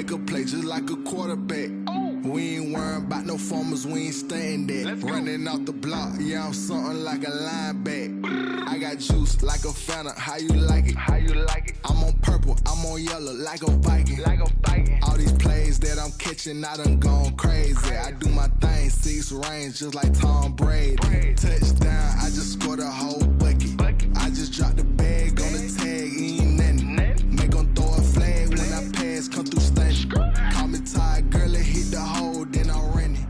make a play just like a quarterback. We ain't worrying about no formers, we ain't staying there. Running off the block, yeah, I'm something like a linebacker. I got juice like a Fanta, how you like it? How you like it? I'm on purple, I'm on yellow, like a Viking. Like a Viking. All these plays that I'm catching, I done gone crazy. I do my thing, 6 range, just like Tom Brady. Touchdown, I just scored a whole bucket. I just dropped the bag on the tag, ain't nothing. Make 'em throw a flag when I pass, come through stunning. Call me tired, girl, it hit the hole, then I'm running.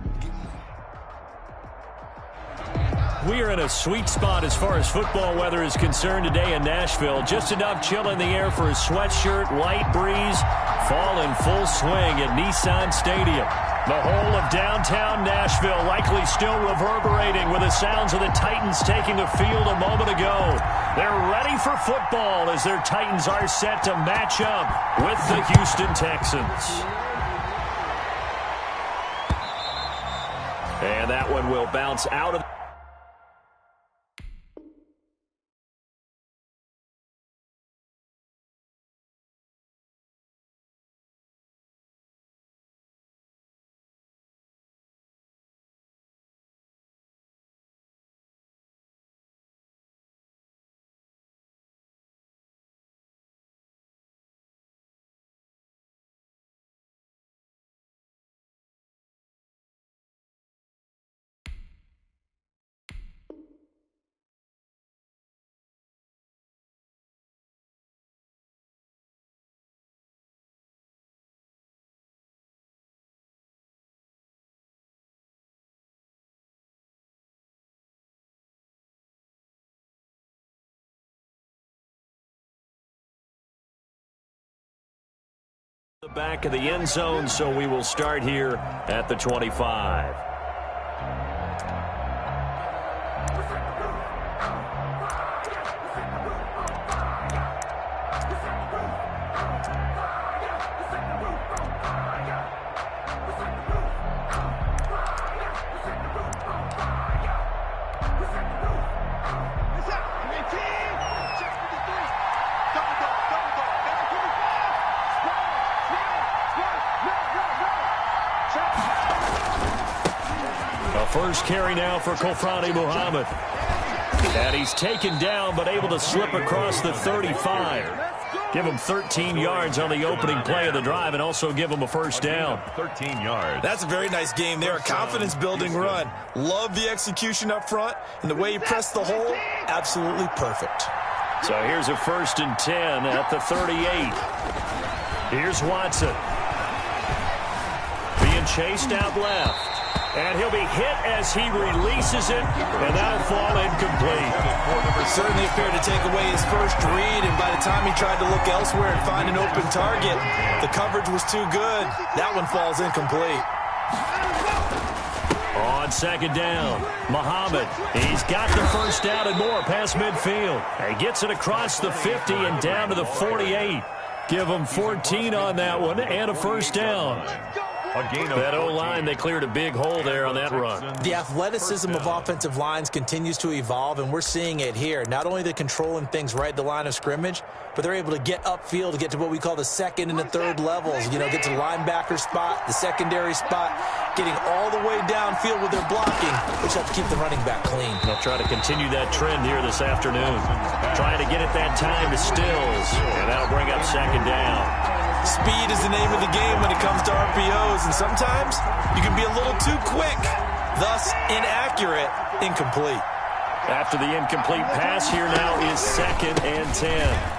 We are in a sweet spot as far as football weather is concerned today in Nashville. Just enough chill in the air for a sweatshirt, light breeze, fall in full swing at Nissan Stadium. The whole of downtown Nashville likely still reverberating with the sounds of the Titans taking the field a moment ago. They're ready for football as their Titans are set to match up with the Houston Texans. And that one will bounce out of the back of the end zone, so we will start here at the 25. First carry now for Kofrani Muhammad. And he's taken down but able to slip across the 35. Give him 13 yards on the opening play of the drive and also give him a first down. 13 yards. That's a very nice game there. A confidence-building run. Love the execution up front. And the way he pressed the hole, absolutely perfect. So here's a 1st and 10 at the 38. Here's Watson. Being chased out left. And he'll be hit as he releases it, and that'll fall incomplete. Certainly appeared to take away his first read, and by the time he tried to look elsewhere and find an open target, the coverage was too good. That one falls incomplete. On 2nd down, Muhammad. He's got the first down and more past midfield. He gets it across the 50 and down to the 48. Give him 14 on that one and a first down. That O-line, they cleared a big hole there on that run. The athleticism of offensive lines continues to evolve, and we're seeing it here. Not only they're controlling things right at the line of scrimmage, but they're able to get upfield to get to what we call the 2nd and the 3rd levels. You know, get to the linebacker spot, the secondary spot, getting all the way downfield with their blocking, which helps keep the running back clean. They'll try to continue that trend here this afternoon. Trying to get it that time to Stills, and that'll bring up 2nd down. Speed is the name of the game when it comes to RPOs, and sometimes you can be a little too quick, thus inaccurate, incomplete. After the incomplete pass, here now is 2nd and 10.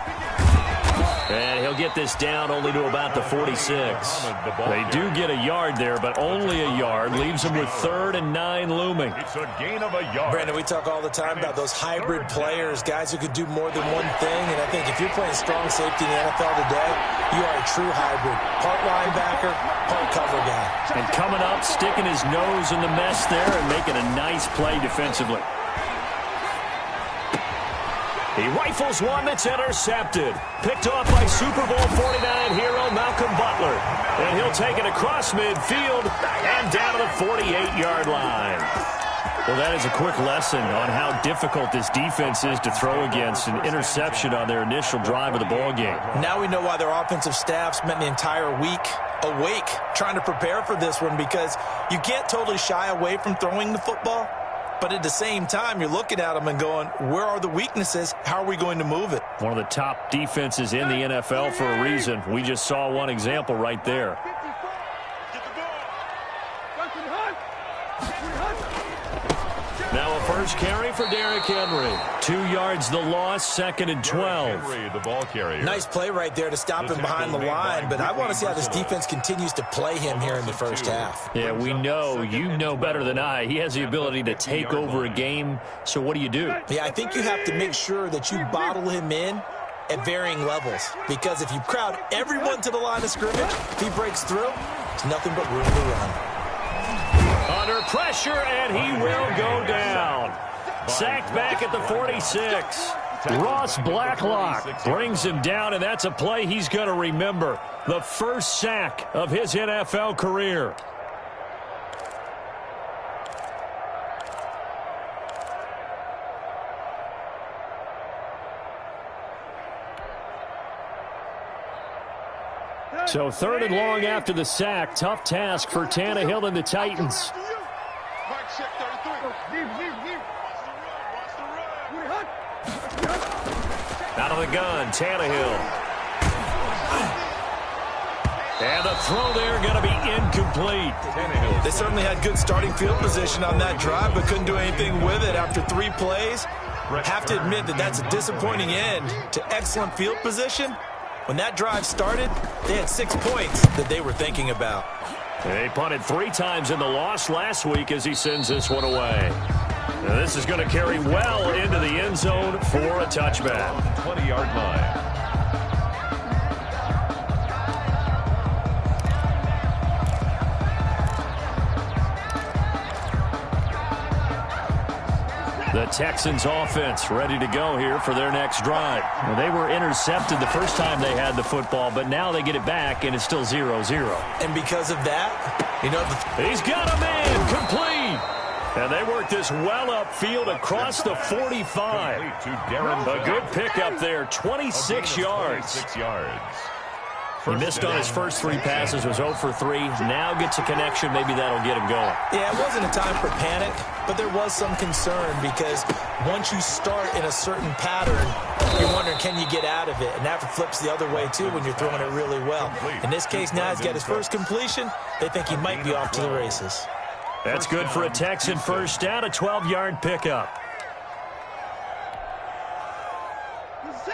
And he'll get this down only to about the 46. They do get a yard there, but only a yard. Leaves them with 3rd and 9 looming. It's a gain of a yard. Brandon, we talk all the time about those hybrid players, guys who could do more than one thing. And I think if you're playing strong safety in the NFL today, you are a true hybrid. Part linebacker, part cover guy. And coming up, sticking his nose in the mess there and making a nice play defensively. He rifles one that's intercepted. Picked off by Super Bowl 49 hero Malcolm Butler. And he'll take it across midfield and down to the 48-yard line. Well, that is a quick lesson on how difficult this defense is to throw against. An interception on their initial drive of the ballgame. Now we know why their offensive staff spent the entire week awake, trying to prepare for this one, because you can't totally shy away from throwing the football. But at the same time, you're looking at them and going, where are the weaknesses? How are we going to move it? One of the top defenses in the NFL for a reason. We just saw one example right there. Now a first carry for Derrick Henry. 2 yards the loss, 2nd and 12. Henry, the ball carrier. Nice play right there to stop him behind the line, but I want to see how this defense continues to play him here in the first half. Yeah, we know, you know better than I, he has the ability to take over a game. So what do you do? Yeah, I think you have to make sure that you bottle him in at varying levels, because if you crowd everyone to the line of scrimmage, if he breaks through, there's nothing but room to run. Under pressure, and he will go down. Sacked back at the 46. Ross Blacklock brings him down, and that's a play he's going to remember. The first sack of his NFL career. So 3rd and long after the sack. Tough task for Tannehill and the Titans. Out of the gun, Tannehill. And the throw there going to be incomplete. They certainly had good starting field position on that drive, but couldn't do anything with it after 3 plays. Have to admit that that's a disappointing end to excellent field position. When that drive started, they had 6 points that they were thinking about. They punted 3 times in the loss last week as he sends this one away. Now this is going to carry well into the end zone for a touchback. 20-yard line. The Texans offense ready to go here for their next drive. Well, they were intercepted the first time they had the football, but now they get it back, and it's still 0-0. And because of that, you know, he's got a man complete. And they work this well upfield across the 45. A good pickup there, 26 yards. 26 yards. He missed on his first 3 passes, was 0 for 3. Now gets a connection. Maybe that'll get him going. Yeah, it wasn't a time for panic, but there was some concern because once you start in a certain pattern, you're wondering, can you get out of it? And that flips the other way, too, when you're throwing it really well. In this case, now he's got his first completion. They think he might be off to the races. That's good for a Texan first down, a 12-yard pickup.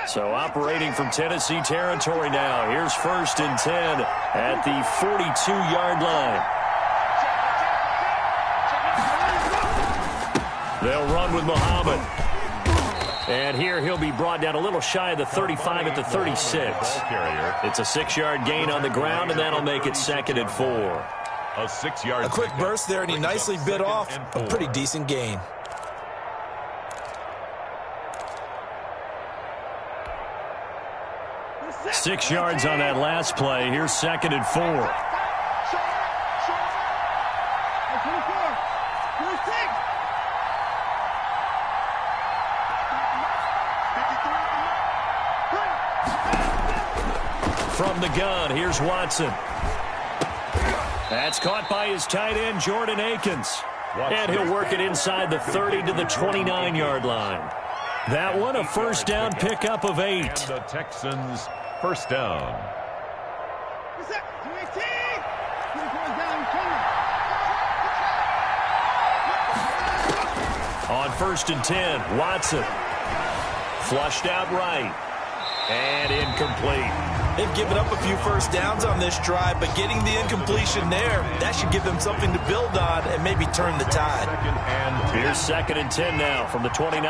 So operating from Tennessee territory now. Here's 1st and 10 at the 42-yard line. They'll run with Muhammad. And here he'll be brought down a little shy of the 35 at the 36. It's a 6-yard gain on the ground, and that'll make it 2nd and 4. A 6-yard. A quick burst there, and he nicely bit off a pretty decent gain. Six yards on that last play. Here's 2nd and 4. From the gun, here's Watson. That's caught by his tight end, Jordan Akins. And he'll work it inside the 30 to the 29-yard line. That one, a first down pickup of 8. And the Texans first down. On 1st and 10, Watson. Flushed out right. And incomplete. They've given up a few first downs on this drive, but getting the incompletion there, that should give them something to build on and maybe turn the tide. Here's 2nd and 10 now from the 29.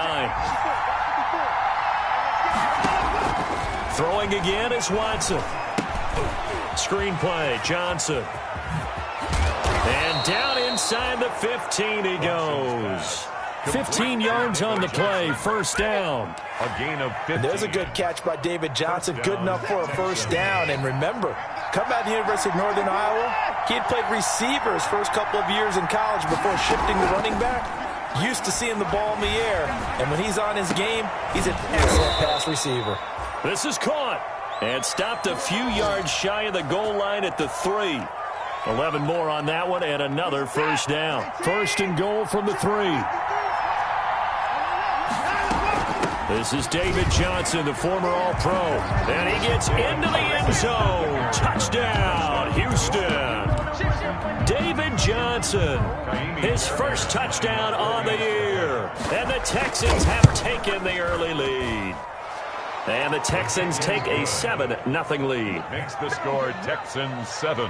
Throwing again is Watson. Screenplay, Johnson. And down inside the 15 he goes. 15 yards on the play, first down. A gain of 15. There's a good catch by David Johnson, good enough for a first down. And remember, come out of the University of Northern Iowa, he had played receiver his first couple of years in college before shifting to running back. Used to seeing the ball in the air, and when he's on his game, he's an excellent pass receiver. This is caught. And stopped a few yards shy of the goal line at the 3. 11 more on that one and another first down. 1st and goal from the 3. This is David Johnson, the former All-Pro. And he gets into the end zone. Touchdown, Houston. David Johnson, his first touchdown on the year. And the Texans have taken the early lead. And the Texans take a 7-0 lead. Makes the score Texans 7,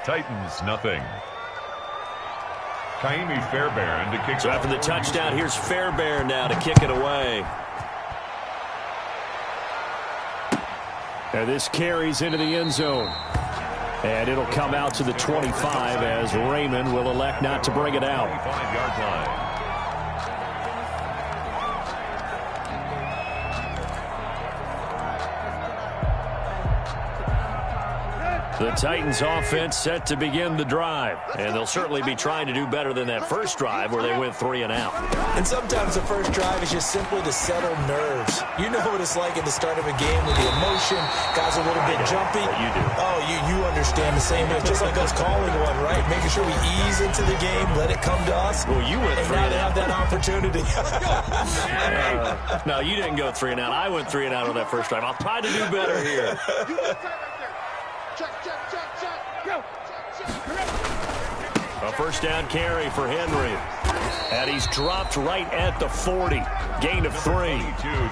Titans nothing. Kaimi Fairbairn to kick. So after the touchdown, here's Fairbairn now to kick it away. And this carries into the end zone. And it'll come out to the 25 as Raymond will elect not to bring it out. 25-yard line. The Titans offense set to begin the drive. And they'll certainly be trying to do better than that first drive where they went 3 and out. And sometimes the first drive is just simply to settle nerves. You know what it's like at the start of a game with the emotion. Guys a little bit jumpy. You do. Oh, you understand the same way. Just like us calling one, right? Making sure we ease into the game, let it come to us. Well, you went 3 and now and they have out. that opportunity. No, you didn't go 3 and out. I went 3 and out on that first drive. I'll try to do better here. A first down carry for Henry. And he's dropped right at the 40. Gain of 3.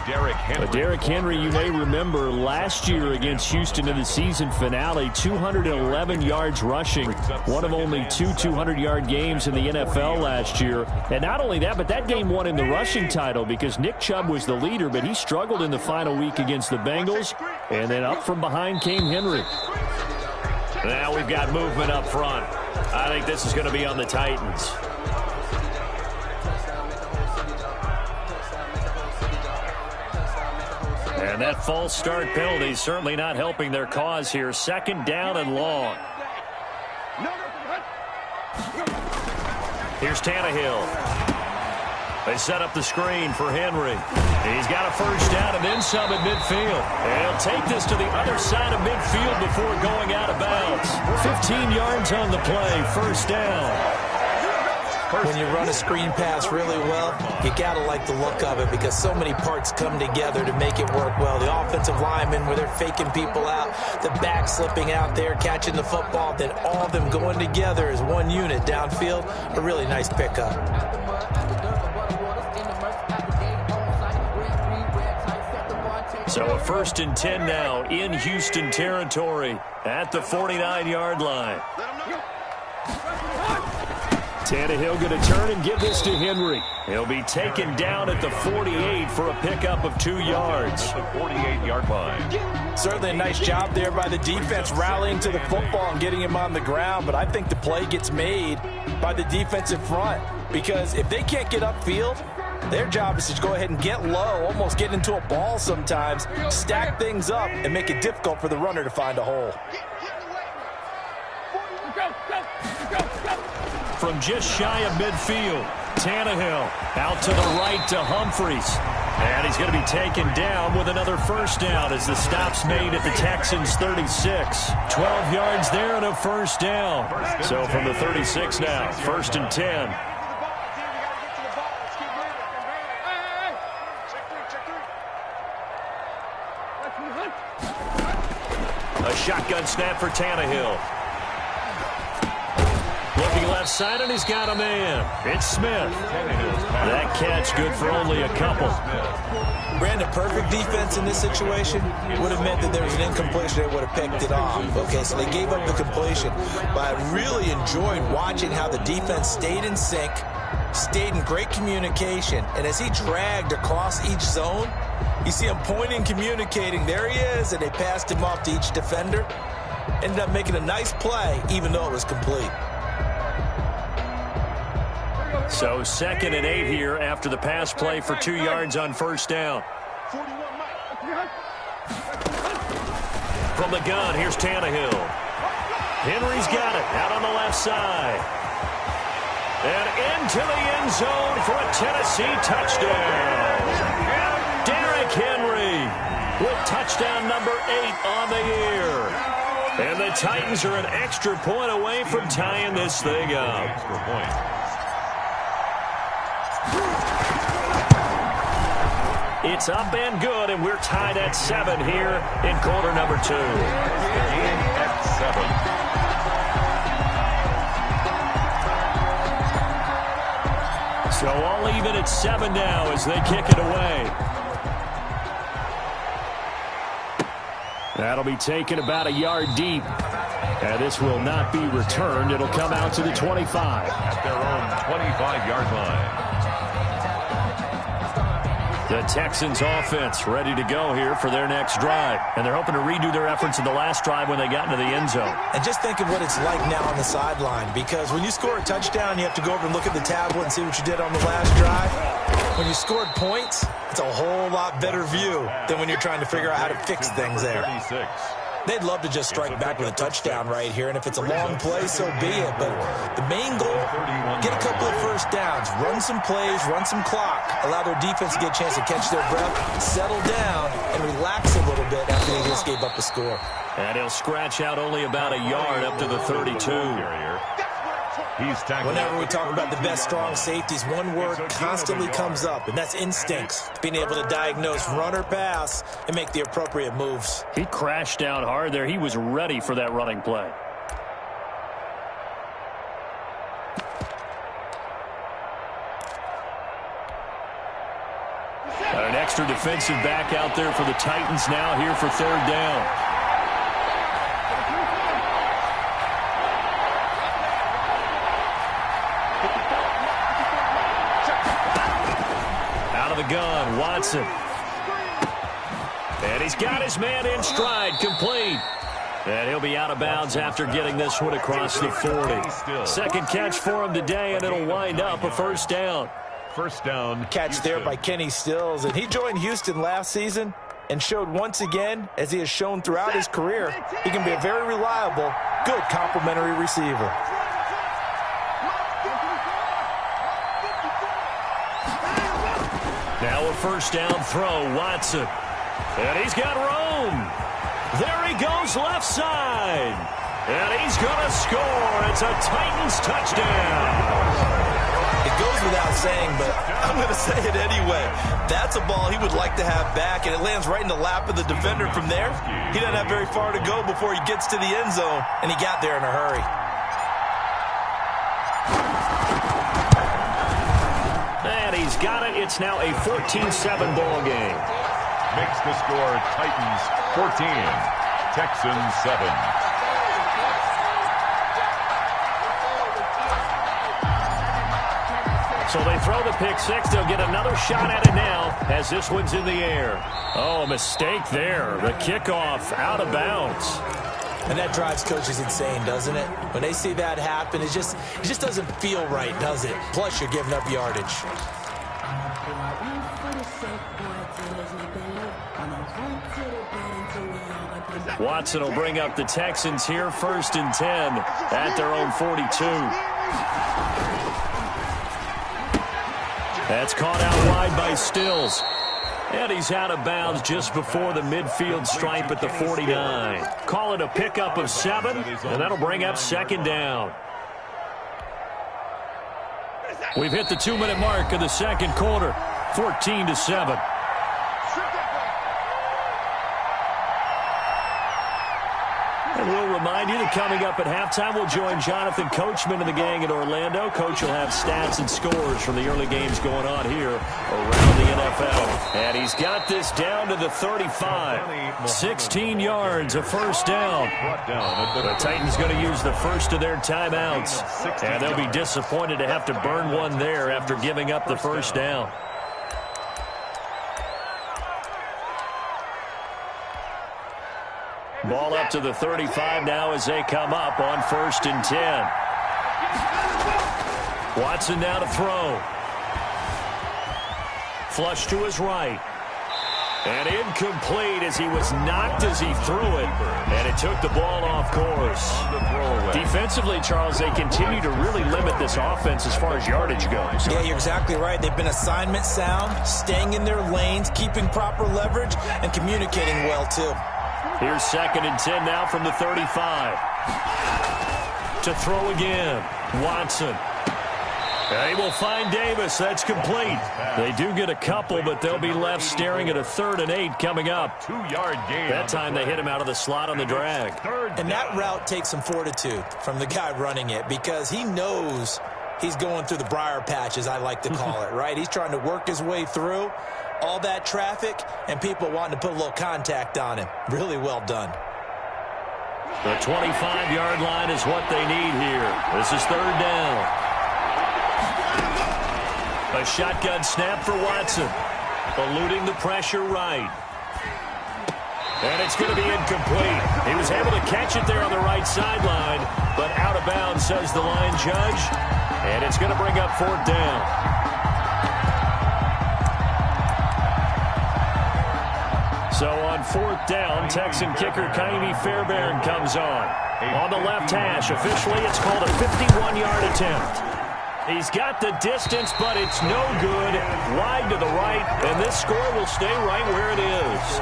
Derrick Henry. Derrick Henry, you may remember last year against Houston in the season finale, 211 yards rushing. One of only 2 200-yard games in the NFL last year. And not only that, but that game won him the rushing title because Nick Chubb was the leader, but he struggled in the final week against the Bengals. And then up from behind came Henry. Now we've got movement up front. I think this is going to be on the Titans. And that false start penalty is certainly not helping their cause here. 2nd down and long. Here's Tannehill. They set up the screen for Henry. He's got a first down and then some at midfield. And he'll take this to the other side of midfield before going out of bounds. 15 yards on the play, first down. When you run a screen pass really well, you got to like the look of it because so many parts come together to make it work well. The offensive linemen where they're faking people out, the back slipping out there, catching the football, then all of them going together as one unit downfield. A really nice pickup. So a 1st and 10 now in Houston territory at the 49-yard line. Tannehill going to turn and give this to Henry. He'll be taken down at the 48 for a pickup of 2 yards. At the 48-yard line. Certainly a nice job there by the defense rallying to the football and getting him on the ground, but I think the play gets made by the defensive front because if they can't get upfield, their job is to go ahead and get low, almost get into a ball sometimes, stack things up, and make it difficult for the runner to find a hole. From just shy of midfield, Tannehill out to the right to Humphries. And he's going to be taken down with another first down as the stop's made at the Texans' 36. 12 yards there and a first down. So from the 36 now, 1st and 10. A shotgun snap for Tannehill. Looking left side, and he's got a man. It's Smith. That catch good for only a couple. Brandon, perfect defense in this situation would have meant that there was an incompletion. They would have picked it off. Okay, so they gave up the completion. But I really enjoyed watching how the defense stayed in sync, stayed in great communication, and as he dragged across each zone, you see him pointing, communicating. There he is, and they passed him off to each defender. Ended up making a nice play, even though it was complete. So 2nd and 8 here after the pass play for 2 yards on first down. From the gun, here's Tannehill. Henry's got it out on the left side. And into the end zone for a Tennessee touchdown. Derrick Henry. with touchdown number 8 on the year. And the Titans are an extra point away from tying this thing up. Extra point. It's up and good, and we're tied at 7 here in quarter number 2. Game at 7. So all even at 7 now as they kick it away. That'll be taken about a yard deep. And this will not be returned. It'll come out to the 25. At their own 25-yard line. The Texans offense ready to go here for their next drive. And they're hoping to redo their efforts in the last drive when they got into the end zone. And just think of what it's like now on the sideline, because when you score a touchdown, you have to go over and look at the tablet and see what you did on the last drive. When you scored points, it's a whole lot better view than when you're trying to figure out how to fix things there. 36. They'd love to just strike back with a touchdown right here, and if it's a long play, so be it. But the main goal, get a couple of first downs, run some plays, run some clock, allow their defense to get a chance to catch their breath, settle down, and relax a little bit after they just gave up the score. And he'll scratch out only about a yard up to the 32. Whenever we talk about the best strong safeties, one word constantly comes up, and that's instincts. Being able to diagnose run or pass and make the appropriate moves. He crashed down hard there. He was ready for that running play. Got an extra defensive back out there for the Titans now here for 3rd down. Gun, Watson. And he's got his man in stride, complete. And he'll be out of bounds after getting this one across the 40. Second catch for him today, and it'll wind up a 1st down. First down. Catch there by Kenny Stills, and he joined Houston last season and showed once again, as he has shown throughout his career, he can be a very reliable, good complementary receiver. Now a 1st down throw, Watson. And he's got room. There he goes left side. And he's going to score. It's a Titans touchdown. It goes without saying, but I'm going to say it anyway. That's a ball he would like to have back, and it lands right in the lap of the defender from there. He doesn't have very far to go before he gets to the end zone, and he got there in a hurry. He's got it. It's now a 14-7 ball game. Makes the score Titans 14, Texans 7. So they throw the pick six. They'll get another shot at it now as this one's in the air. Oh, a mistake there. The kickoff out of bounds. And that drives coaches insane, doesn't it? When they see that happen, it just doesn't feel right, does it? Plus, you're giving up yardage. Watson will bring up the Texans here, 1st and 10 at their own 42. That's caught out wide by Stills. And he's out of bounds just before the midfield stripe at the 49. Call it a pickup of 7, and that'll bring up 2nd down. We've hit the 2-minute mark of the 2nd quarter, 14-7. And we'll remind you that coming up at halftime, we'll join Jonathan Coachman and the gang in Orlando. Coach will have stats and scores from the early games going on here around the NFL. And he's got this down to the 35. 16 yards, a 1st down. The Titans going to use the first of their timeouts. And they'll be disappointed to have to burn one there after giving up the 1st down. Ball up to the 35 now as they come up on 1st and 10. Watson now to throw. Flush to his right. And incomplete as he was knocked as he threw it. And it took the ball off course. Defensively, Charles, they continue to really limit this offense as far as yardage goes. Yeah, you're exactly right. They've been assignment sound, staying in their lanes, keeping proper leverage, and communicating well, too. Here's 2nd and 10 now from the 35. To throw again. Watson. They will find Davis. That's complete. They do get a couple, but they'll be left staring at a 3rd and 8 coming up. 2-yard gain. That time they hit him out of the slot on the drag. And that route takes some fortitude from the guy running it because he knows he's going through the briar patch, as I like to call it, right? He's trying to work his way through all that traffic and people wanting to put a little contact on him. Really well done. The 25-yard line is what they need here. This is 3rd down. A shotgun snap for Watson. Eluding the pressure right. And it's going to be incomplete. He was able to catch it there on the right sideline, but out of bounds, says the line judge. And it's going to bring up 4th down. So on 4th down, Texan kicker Kaimi Fairbairn comes on. On the left hash, officially it's called a 51-yard attempt. He's got the distance, but it's no good. Wide to the right, and this score will stay right where it is.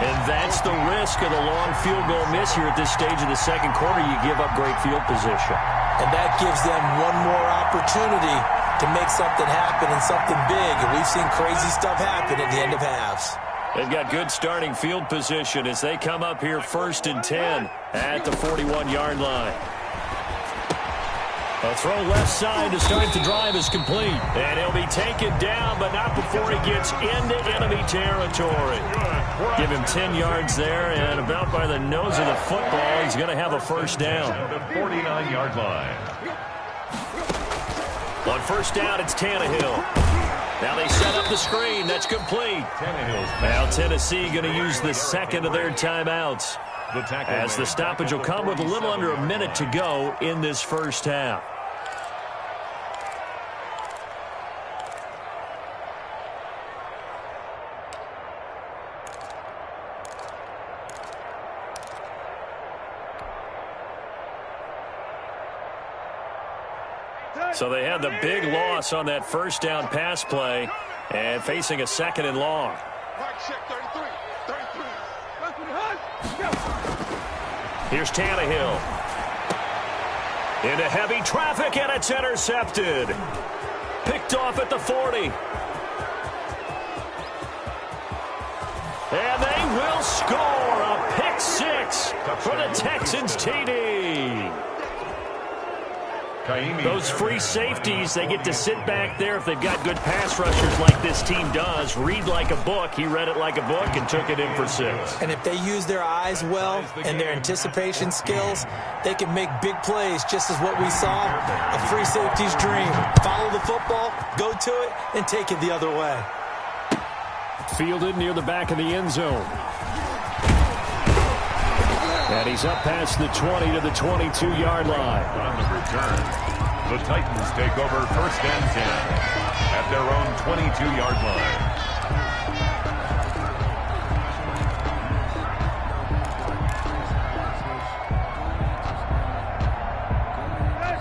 And that's the risk of the long field goal miss here at this stage of the 2nd quarter. You give up great field position. And that gives them one more opportunity to make something happen and something big. And we've seen crazy stuff happen at the end of halves. They've got good starting field position as they come up here 1st and 10 at the 41-yard line. A throw left side to start the drive is complete. And he'll be taken down, but not before he gets into enemy territory. Give him 10 yards there, and about by the nose of the football, he's going to have a 1st down. The 49-yard line. On 1st down, it's Tannehill. Now they set up the screen. That's complete. Now Tennessee going to use the 2nd of their timeouts, as the stoppage will come with a little under a minute to go in this 1st half. So they had the big loss on that 1st down pass play and facing a 2nd and long. Here's Tannehill. Into heavy traffic, and it's intercepted. Picked off at the 40. And they will score a pick 6 for the Texans TD. Those free safeties, they get to sit back there if they've got good pass rushers like this team does. Read like a book. He read it like a book and took it in for 6. And if they use their eyes well and their anticipation skills, they can make big plays, just as what we saw, a free safety's dream. Follow the football, go to it, and take it the other way. Fielded near the back of the end zone. And he's up past the 20 to the 22-yard line. On the return, the Titans take over 1st and 10 at their own 22-yard line.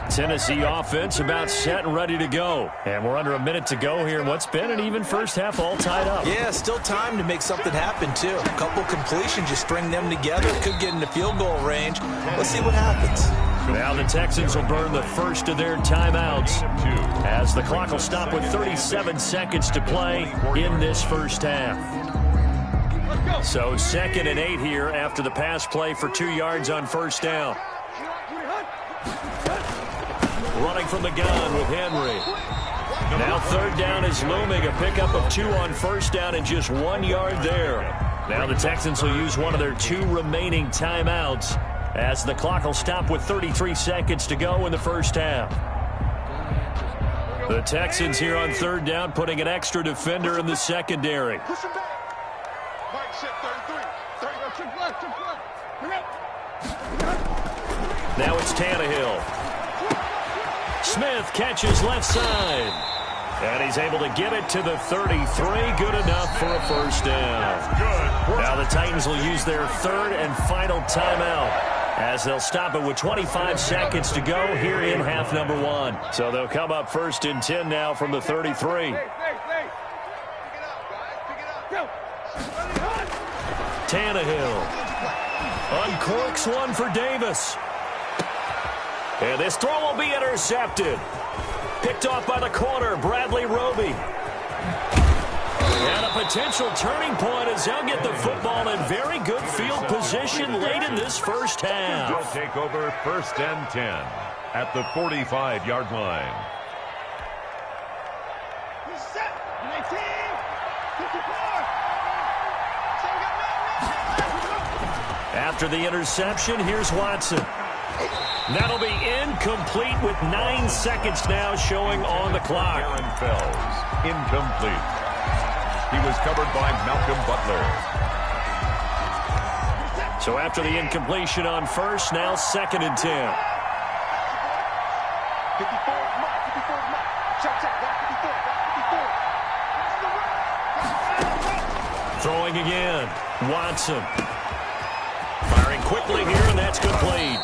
Tennessee offense about set and ready to go. And we're under a minute to go here in what's been an even 1st half, all tied up. Yeah, still time to make something happen, too. A couple completions, you string them together, could get into field goal range. Let's see what happens. Now the Texans will burn the 1st of their timeouts as the clock will stop with 37 seconds to play in this 1st half. So 2nd and 8 here after the pass play for 2 yards on 1st down. Running from the gun with Henry. Now 3rd down is looming. A pickup of 2 on 1st down and just 1 yard there. Now the Texans will use one of their 2 remaining timeouts as the clock will stop with 33 seconds to go in the 1st half. The Texans here on 3rd down putting an extra defender in the secondary. Now it's Tannehill. Smith catches left side. And he's able to get it to the 33. Good enough for a first down. Now the Titans will use their third and final timeout, as they'll stop it with 25 seconds to go here in half number 1. So they'll come up first and 10 now from the 33. Tannehill uncorks one for Davis. And this throw will be intercepted. Picked off by the corner, Bradley Roby. And a potential turning point as they'll get the football in very good field position late in this first half. They'll take over first and 10 at the 45-yard line. After the interception, here's Watson. That'll be incomplete with 9 seconds now showing on the clock. Aaron Fells, incomplete. He was covered by Malcolm Butler. So after the incompletion on first, now second and 10. Throwing again, Watson. Firing quickly here, and that's complete.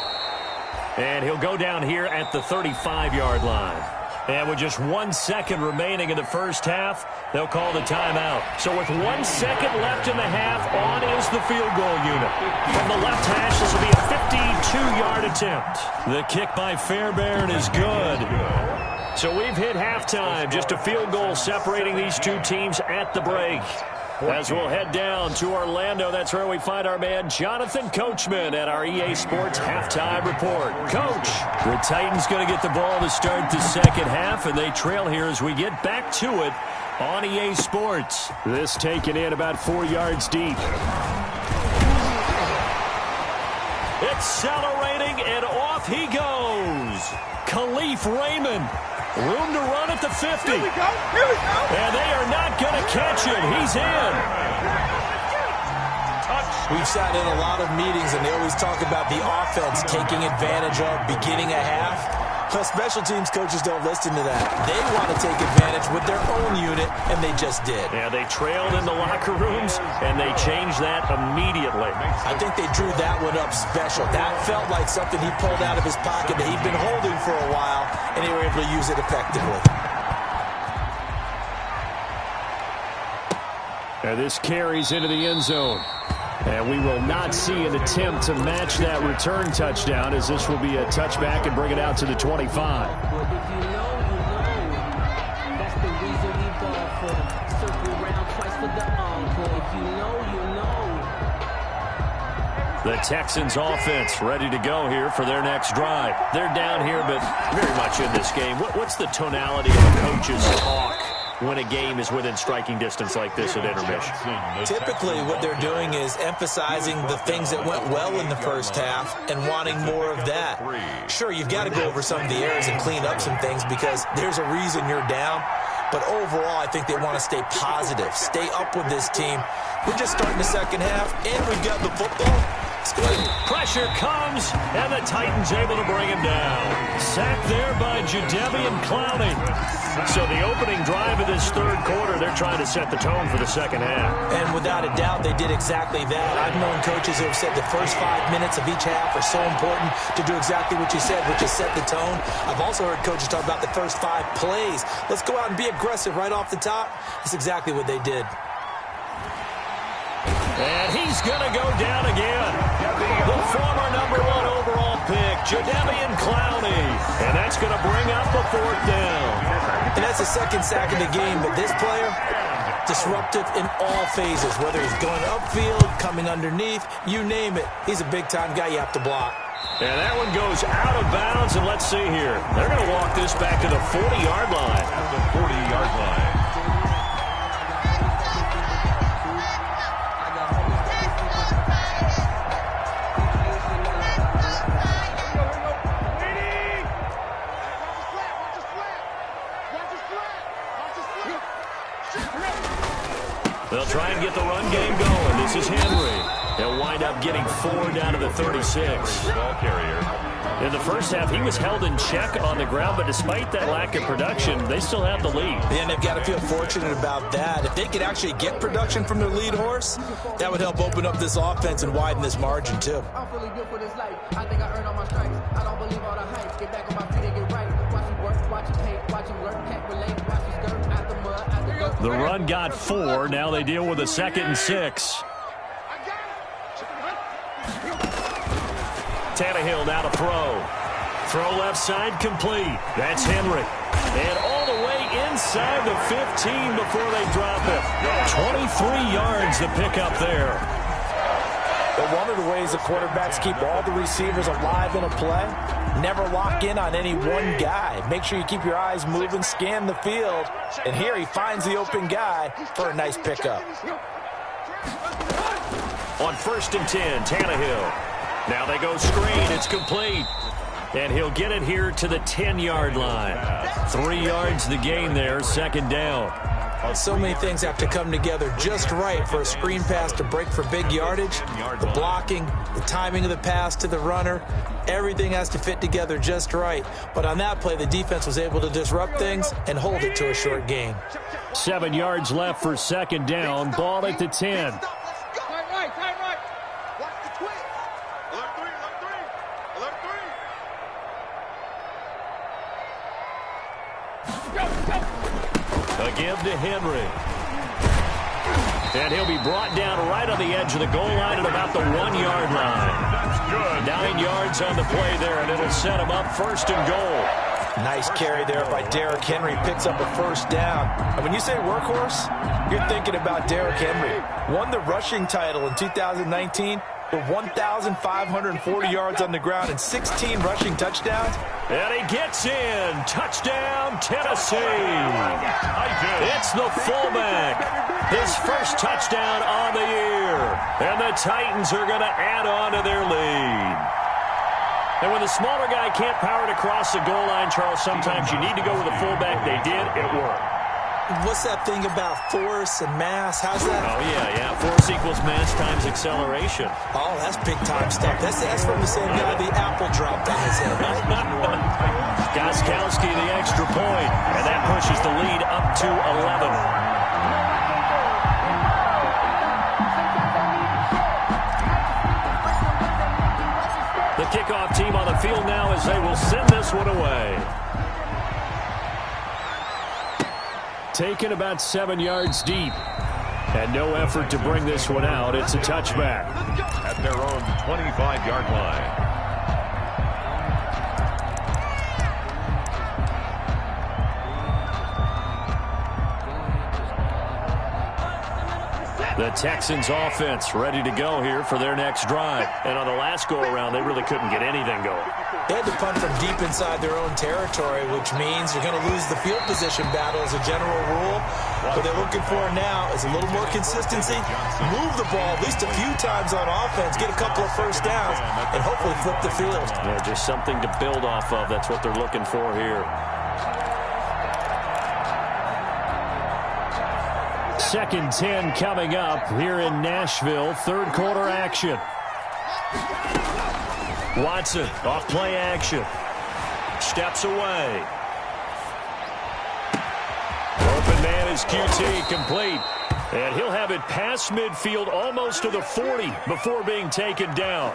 And he'll go down here at the 35-yard line. And with just 1 second remaining in the first half, they'll call the timeout. So with 1 second left in the half, on is the field goal unit. From the left hash, this will be a 52-yard attempt. The kick by Fairbairn is good. So we've hit halftime. Just a field goal separating these two teams at the break. As we'll head down to Orlando, that's where we find our man Jonathan Coachman at our EA Sports Halftime Report. Coach, the Titans going to get the ball to start the second half, and they trail here as we get back to it on EA Sports. This taken in about 4 yards deep. Accelerating, and off he goes. Khalif Raymond. Room to run at the 50. Here we go. And they are not going to catch him. He's in. We've sat in a lot of meetings, and they always talk about the offense taking advantage of beginning a half. Well, special teams coaches don't listen to that. They want to take advantage with their own unit, and they just did. Yeah, they trailed in the locker rooms, and they changed that immediately. I think they drew that one up special. That felt like something he pulled out of his pocket that he'd been holding for a while, and they were able to use it effectively. And this carries into the end zone. And we will not see an attempt to match that return touchdown, as this will be a touchback and bring it out to the 25. That's the reason we ball for. Circle around twice for the encore. If you know, you know. The Texans offense ready to go here for their next drive. They're down here, but very much in this game. What's the tonality of the coach's talk when a game is within striking distance like this at intermission? Typically, what they're doing is emphasizing the things that went well in the first half and wanting more of that. Sure, you've got to go over some of the errors and clean up some things because there's a reason you're down. But overall, I think they want to stay positive, stay up with this team. We're just starting the second half, and we've got the football. It's good. Pressure comes, and the Titans able to bring him down. Sacked there by Jadeveon Clowney. So the opening drive of this third quarter, they're trying to set the tone for the second half. And without a doubt, they did exactly that. I've known coaches who have said the first 5 minutes of each half are so important to do exactly what you said, which is set the tone. I've also heard coaches talk about the first 5 plays. Let's go out and be aggressive right off the top. That's exactly what they did. And he's going to go down again. The former #1 overall pick, Jadeveon Clowney. And that's going to bring up a 4th down. And that's the second sack of the game, but this player, disruptive in all phases, whether he's going upfield, coming underneath, you name it. He's a big-time guy you have to block. And that one goes out of bounds, and let's see here. They're going to walk this back to the 40-yard line. At the 40-yard line. They'll try and get the run game going. This is Henry. They'll wind up getting 4 down to the 36. Ball carrier. In the first half, he was held in check on the ground, but despite that lack of production, they still have the lead. And they've got to feel fortunate about that. If they could actually get production from their lead horse, that would help open up this offense and widen this margin, too. I'm fully built for this life. I think I earned all my stripes. I don't believe all the hype. Get back on my feet and get right. Watch him work, watch him hate, watch him learn, can't relate. Watch him skirt out the mud, out the dirt. The run got 4. Now they deal with a 2nd and 6. Tannehill now to throw. Throw left side complete. That's Henry. And all the way inside the 15 before they drop it. 23 yards to pick up there. But one of the ways the quarterbacks keep all the receivers alive in a play, never lock in on any one guy. Make sure you keep your eyes moving, scan the field. And here he finds the open guy for a nice pickup. On 1st and 10, Tannehill. Now they go screen. It's complete. And he'll get it here to the 10-yard line. 3 yards the gain there, 2nd down. So many things have to come together just right for a screen pass to break for big yardage. The blocking, the timing of the pass to the runner, everything has to fit together just right. But on that play, the defense was able to disrupt things and hold it to a short gain. 7 yards left for 2nd down. Ball at the 10. A give to Henry. And he'll be brought down right on the edge of the goal line at about the 1-yard line. That's good. 9 yards on the play there, and it'll set him up 1st and goal. Nice carry there by Derrick Henry. Picks up a 1st down. And when you say workhorse, you're thinking about Derrick Henry. Won the rushing title in 2019 with 1,540 yards on the ground and 16 rushing touchdowns. And he gets in. Touchdown, Tennessee. It's the fullback. His first touchdown on the year. And the Titans are going to add on to their lead. And when the smaller guy can't power it across the goal line, Charles, sometimes you need to go with a fullback. They did. It worked. What's that thing about force and mass? How's that? Oh, yeah. Force equals mass times acceleration. Oh, that's big-time stuff. That's from the same guy the apple dropped on his head, right? Gostkowski, the extra point, and that pushes the lead up to 11. The kickoff team on the field now as they will send this one away. Taken about 7 yards deep. And no effort to bring this one out. It's a touchback. At their own 25-yard line. The Texans offense ready to go here for their next drive. And on the last go-around, they really couldn't get anything going. They had to punt from deep inside their own territory, which means you're going to lose the field position battle as a general rule. What they're looking for now is a little more consistency, move the ball at least a few times on offense, get a couple of 1st downs, and hopefully flip the field. Yeah, just something to build off of. That's what they're looking for here. 2nd 10 coming up here in Nashville. 3rd quarter action. Watson off play action. Steps away. Open man is QT, complete. And he'll have it past midfield almost to the 40 before being taken down.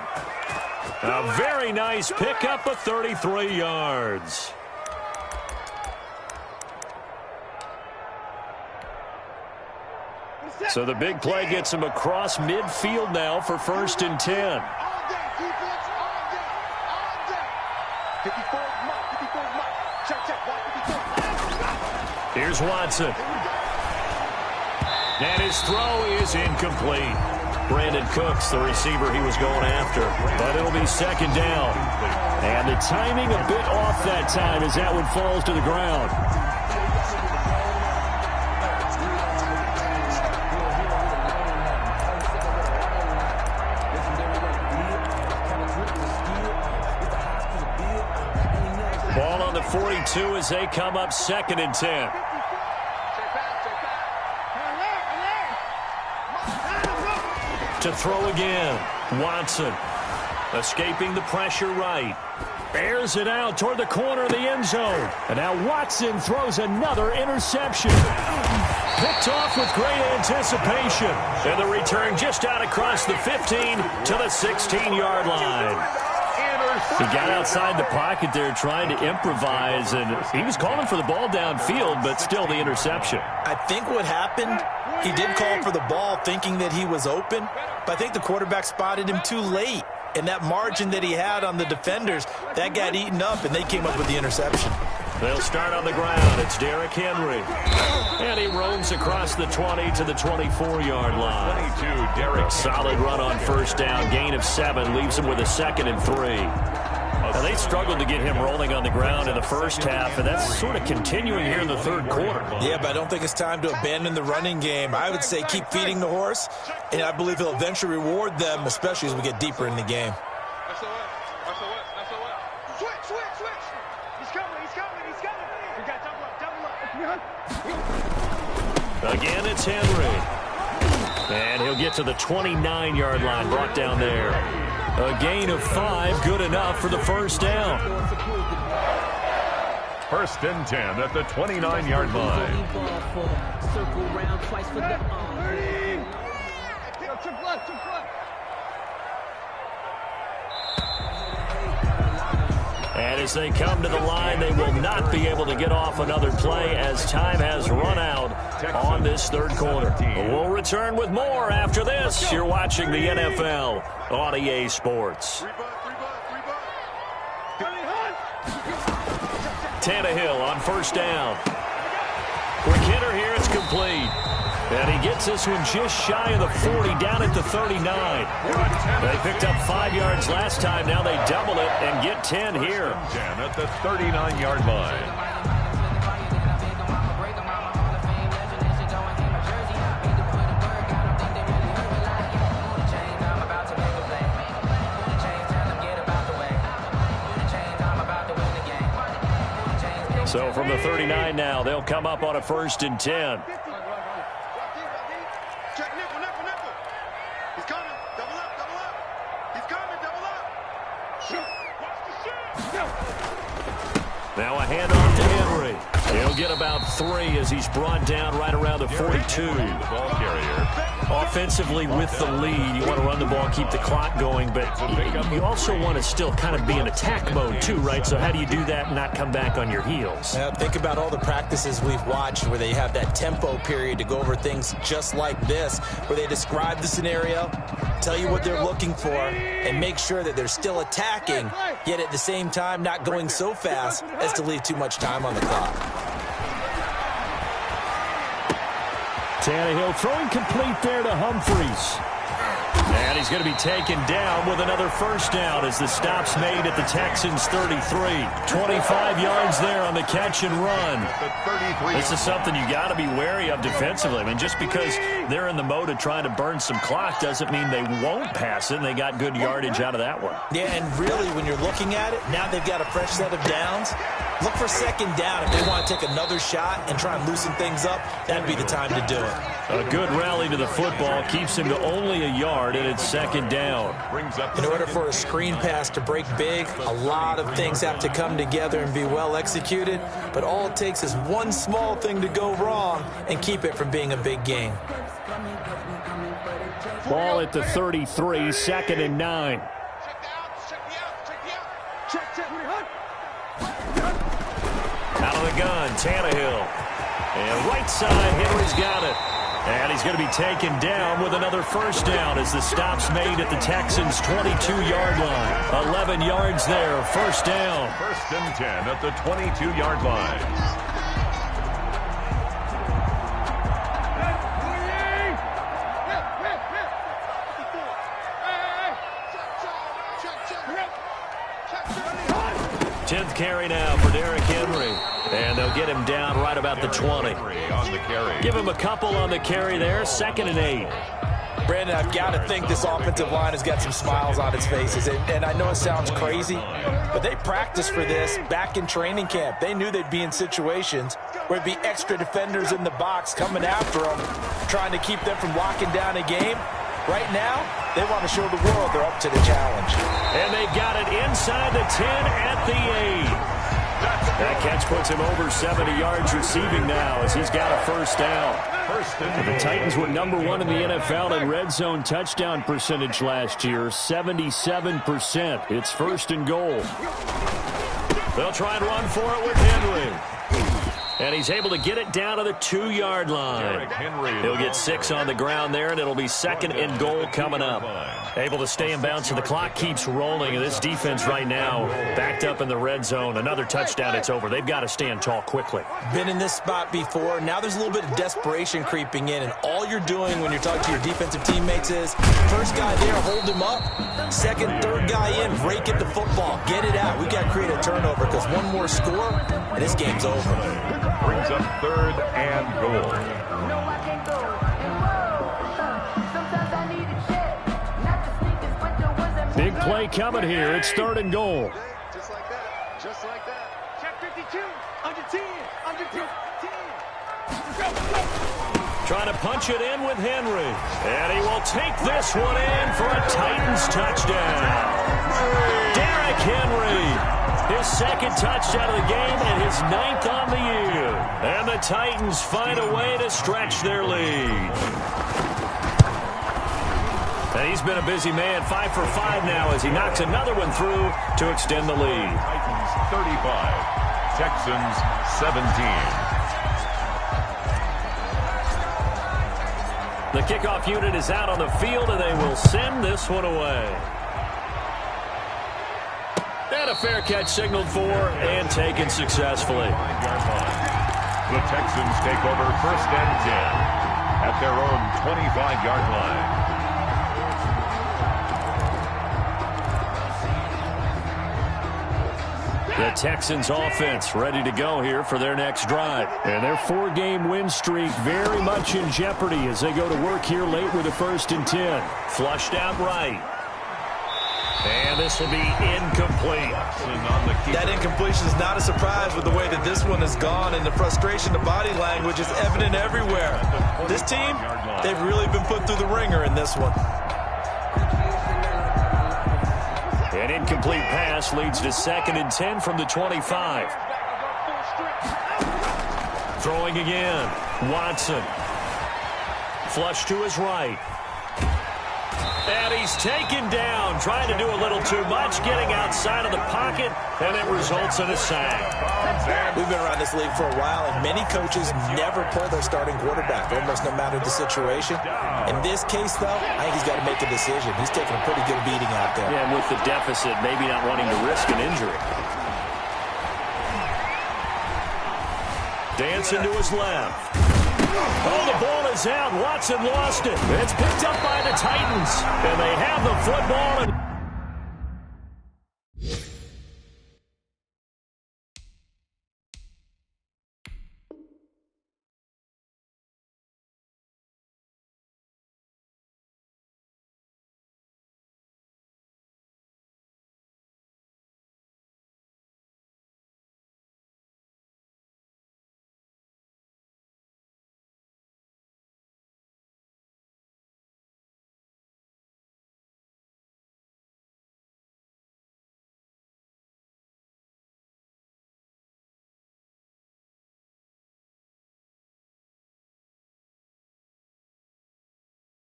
A very nice pickup of 33 yards. So the big play gets him across midfield now for 1st and 10. Here's Watson. And his throw is incomplete. Brandon Cooks, the receiver he was going after. But it'll be 2nd down. And the timing a bit off that time as that one falls to the ground. Ball on the 42 as they come up 2nd and 10. To throw again. Watson escaping the pressure right. Airs it out toward the corner of the end zone. And now Watson throws another interception. Picked off with great anticipation. And the return just out across the 15 to the 16-yard line. He got outside the pocket there trying to improvise, and he was calling for the ball downfield, but still the interception. I think what happened, he did call for the ball thinking that he was open, but I think the quarterback spotted him too late. And that margin that he had on the defenders, that got eaten up, and they came up with the interception. They'll start on the ground. It's Derrick Henry. And he roams across the 20 to the 24-yard line. 22, Derrick. Solid run on first down. Gain of 7 leaves him with a 2nd and 3. Now, they struggled to get him rolling on the ground in the first half, and that's sort of continuing here in the third quarter. Yeah, but I don't think it's time to abandon the running game. I would say keep feeding the horse, and I believe he'll eventually reward them, especially as we get deeper in the game. Again, it's Henry. And he'll get to the 29-yard line, brought down there. A gain of 5, good enough for the first down. 1st and 10 at the 29-yard line. And as they come to the line, they will not be able to get off another play as time has run out on this third quarter. We'll return with more after this. You're watching the NFL on EA Sports. Tannehill on first down. Quick hitter here, it's complete. And he gets this one just shy of the 40, down at the 39. They picked up 5 yards last time. Now they double it and get 10 here. 10 at the 39-yard line. So from the 39 now, they'll come up on a 1st and 10. Now a handoff to Henry. He'll get about 3 as he's brought down right around the 42. Ball carrier. Offensively with the lead, you want to run the ball, keep the clock going, but you also want to still kind of be in attack mode too, right? So how do you do that and not come back on your heels? Think about all the practices we've watched where they have that tempo period to go over things just like this, where they describe the scenario, tell you what they're looking for, and make sure that they're still attacking, yet at the same time not going so fast as to leave too much time on the clock. Tannehill throwing complete there to Humphries. And he's going to be taken down with another first down as the stop's made at the Texans' 33. 25 yards there on the catch and run. This is something you got to be wary of defensively. I mean, just because they're in the mode of trying to burn some clock doesn't mean they won't pass it, and they got good yardage out of that one. Yeah, and really, when you're looking at it, now they've got a fresh set of downs. Look for 2nd down. If they want to take another shot and try and loosen things up, that'd be the time to do it. A good rally to the football keeps him to only a yard, and it's 2nd down. In order for a screen pass to break big, a lot of things have to come together and be well executed, but all it takes is one small thing to go wrong and keep it from being a big gain. Ball at the 33, 2nd and 9. Out of the gun, Tannehill. And right side, Henry's got it. And he's going to be taken down with another first down as the stop's made at the Texans' 22-yard line. 11 yards there, first down. 1st and 10 at the 22-yard line. Tenth carry now for Derrick Henry. And they'll get him down right about the 20. On the carry. Give him a couple on the carry there. 2nd and 8. Brandon, I've got to think this offensive line has got some smiles on its faces. And I know it sounds crazy, but they practiced for this back in training camp. They knew they'd be in situations where there'd be extra defenders in the box coming after them, trying to keep them from locking down a game. Right now, they want to show the world they're up to the challenge. And they got it inside the 10 at the 8. That catch puts him over 70 yards receiving now as he's got a first down. The Titans were number 1 in the NFL in red zone touchdown percentage last year, 77%. It's first and goal. They'll try and run for it with Henry. And he's able to get it down to the 2-yard line. He'll get 6 on the ground there, and it'll be second and goal coming up. Able to stay in bounds, and the clock keeps rolling. And this defense right now backed up in the red zone. Another touchdown, it's over. They've got to stand tall quickly. Been in this spot before. Now there's a little bit of desperation creeping in, and all you're doing when you're talking to your defensive teammates is first guy there, hold him up. Second, third guy in, break it the football. Get it out. We've got to create a turnover because one more score, and this game's over. Brings up third and goal. Big play coming here. It's third and goal. Just like that. Just like that. Check 52. Under 10. Under 10. Trying to punch it in with Henry. And he will take this one in for a Titans touchdown. Derrick Henry. His second touchdown of the game and his 9th on the year. And the Titans find a way to stretch their lead. And he's been a busy man, 5 for 5 now as he knocks another one through to extend the lead. Titans 35, Texans 17. The kickoff unit is out on the field, and they will send this one away. And a fair catch signaled for and taken successfully. The Texans take over first and 10 at their own 25-yard line. The Texans offense ready to go here for their next drive. And their 4-game win streak very much in jeopardy as they go to work here late with a first and 10. Flushed out right. And this will be incomplete. That incompletion is not a surprise with the way that this one has gone, and the frustration, the body language is evident everywhere. This team, they've really been put through the ringer in this one. An incomplete pass leads to second and 10 from the 25. Throwing again. Watson. Flush to his right. And he's taken down, trying to do a little too much, getting outside of the pocket, and it results in a sack. We've been around this league for a while, and many coaches never pull their starting quarterback, almost no matter the situation. In this case, though, I think he's got to make a decision. He's taking a pretty good beating out there. Yeah, and with the deficit, maybe not wanting to risk an injury. Dancing to his left. Oh, the ball is out. Watson lost it. It's picked up by the Titans, and they have the football.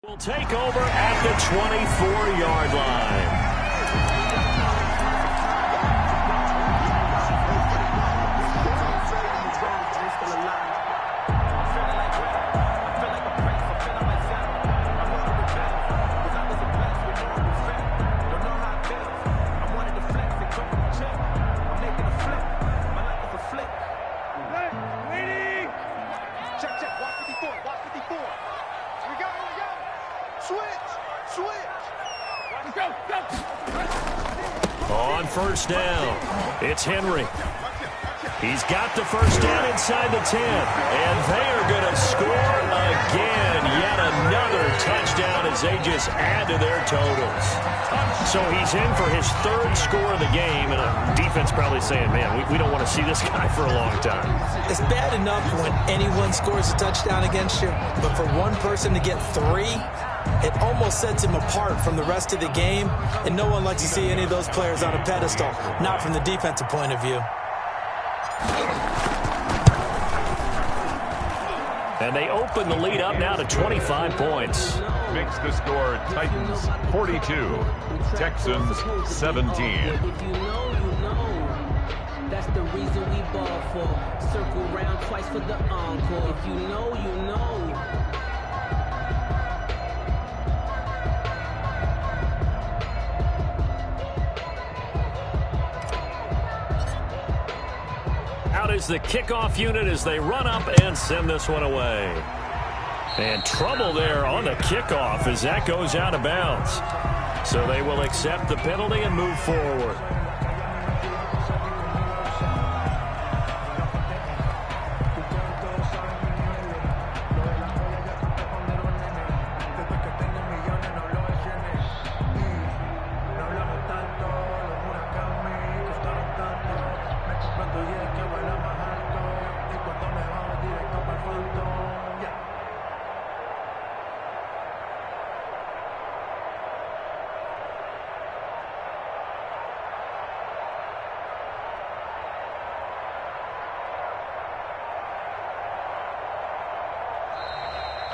Will take over at the 24-yard line. On first down, it's Henry. He's got the first down inside the 10, and they are going to score again. Yet another touchdown as they just add to their totals. So he's in for his third score of the game, and a defense probably saying, man, we don't want to see this guy for a long time. It's bad enough when anyone scores a touchdown against you, but for one person to get 3, it almost sets him apart from the rest of the game, and no one likes to see any of those players on a pedestal, not from the defensive point of view. And they open the lead up now to 25 points. Makes the score Titans 42, Texans 17. If you know, you know. That's the reason we ball for. Circle round twice for the encore. If you know, you know. Out is the kickoff unit as they run up and send this one away. And trouble there on the kickoff as that goes out of bounds. So they will accept the penalty and move forward.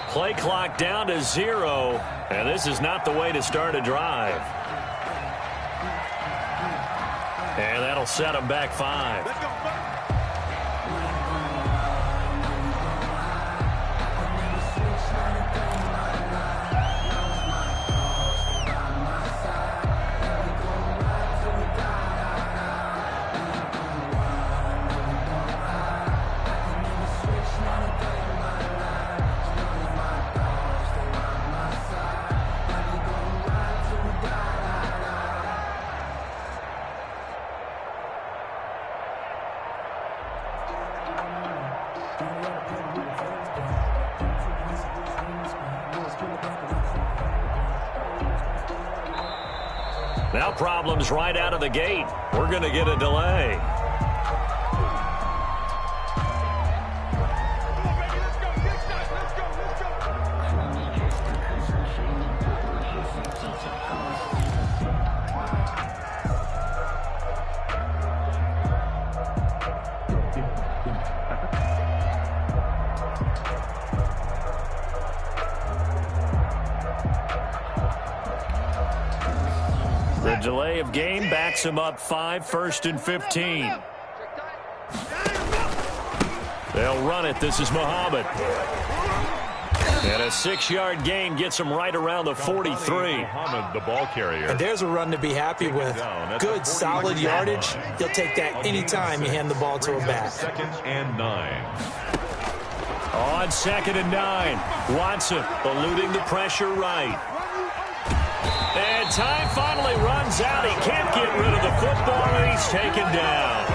Play clock down to 0, and this is not the way to start a drive. And that'll set them back 5. Let's go. Now problems right out of the gate. We're going to get a delay. The delay of game backs him up 5, 1st and 15. They'll run it. This is Muhammad. And a 6-yard gain gets him right around the 43. Muhammad, the ball carrier. And there's a run to be happy with. Good, solid yardage. He'll take that anytime you hand the ball to him back. 2nd and 9. On 2nd and 9. Watson eluding the pressure right. And time finally runs out. He can't get rid of the football, and he's taken down.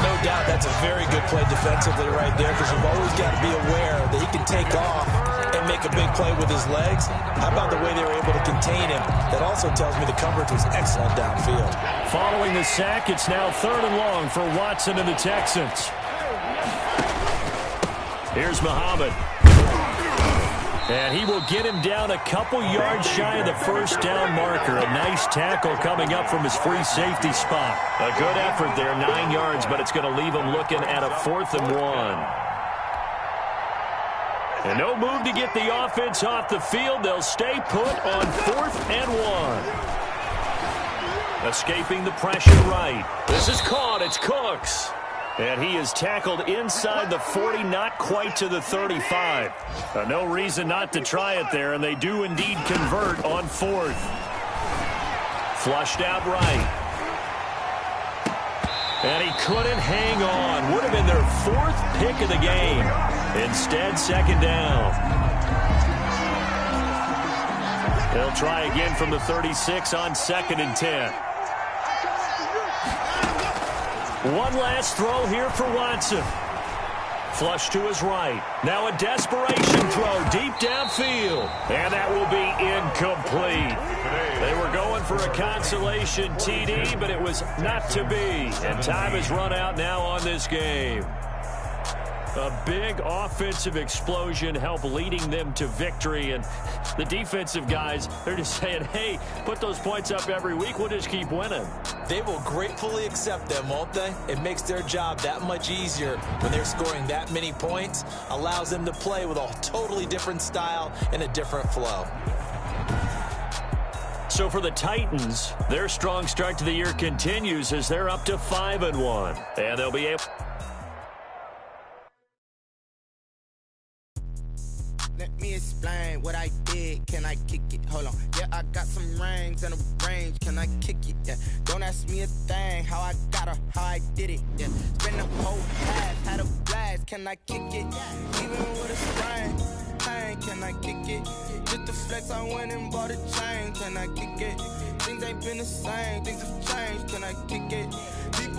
No doubt that's a very good play defensively right there, because you've always got to be aware that he can take off and make a big play with his legs. How about the way they were able to contain him? That also tells me the coverage was excellent downfield. Following the sack, it's now 3rd and long for Watson and the Texans. Here's Muhammad. And he will get him down a couple yards shy of the 1st down marker. A nice tackle coming up from his free safety spot. A good effort there, 9 yards, but it's going to leave him looking at a 4th and 1. And no move to get the offense off the field. They'll stay put on 4th and 1. Escaping the pressure right. This is caught. It's Cooks. And he is tackled inside the 40, not quite to the 35. No reason not to try it there, and they do indeed convert on 4th. Flushed out right. And he couldn't hang on. Would have been their 4th pick of the game. Instead, 2nd down. They'll try again from the 36 on 2nd and 10. One last throw here for Watson. Flush to his right. Now a desperation throw deep downfield. And that will be incomplete. They were going for a consolation TD, but it was not to be. And time has run out now on this game. A big offensive explosion helped leading them to victory. And the defensive guys, they're just saying, hey, put those points up every week. We'll just keep winning. They will gratefully accept them, won't they? It makes their job that much easier when they're scoring that many points. Allows them to play with a totally different style and a different flow. So for the Titans, their strong start to the year continues as they're up to 5-1. And they'll be able... Let me explain what I did. Can I kick it? Hold on. Yeah, I got some rings and a range. Can I kick it? Yeah. Don't ask me a thing. How I got her, how I did it. Yeah. Spend the whole half, had a blast. Can I kick it? Even with a sprain. Hey, can I kick it? Just the flex, I went and bought a chain. Can I kick it? Things ain't been the same. Things have changed. Can I kick it? People